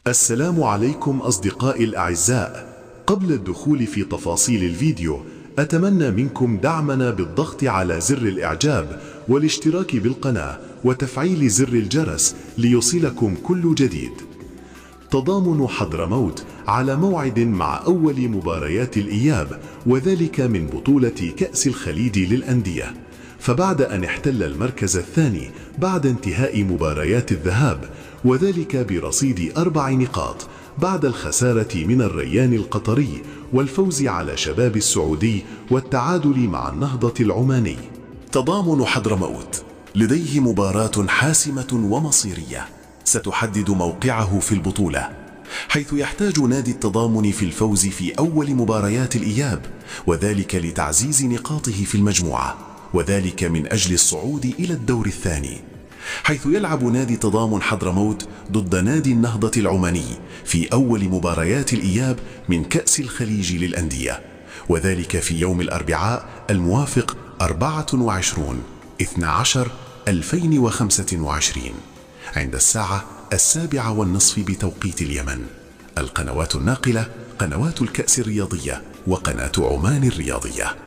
السلام عليكم أصدقائي الأعزاء. قبل الدخول في تفاصيل الفيديو، أتمنى منكم دعمنا بالضغط على زر الإعجاب والاشتراك بالقناة وتفعيل زر الجرس ليصلكم كل جديد. تضامن حضرموت على موعد مع أول مباريات الإياب، وذلك من بطولة كأس الخليج للأندية. فبعد أن احتل المركز الثاني بعد انتهاء مباريات الذهاب، وذلك برصيد 4 نقاط بعد الخسارة من الريان القطري والفوز على شباب السعودي والتعادل مع النهضة العماني. تضامن حضرموت لديه مباراة حاسمة ومصيرية ستحدد موقعه في البطولة، حيث يحتاج نادي التضامن في الفوز في أول مباريات الإياب، وذلك لتعزيز نقاطه في المجموعة، وذلك من أجل الصعود إلى الدور الثاني، حيث يلعب نادي تضامن حضرموت ضد نادي النهضة العماني في أول مباريات الإياب من كأس الخليج للأندية، وذلك في يوم الأربعاء الموافق 24/12/2025 عند الساعة 7:30 بتوقيت اليمن. القنوات الناقلة: قنوات الكأس الرياضية وقناة عمان الرياضية.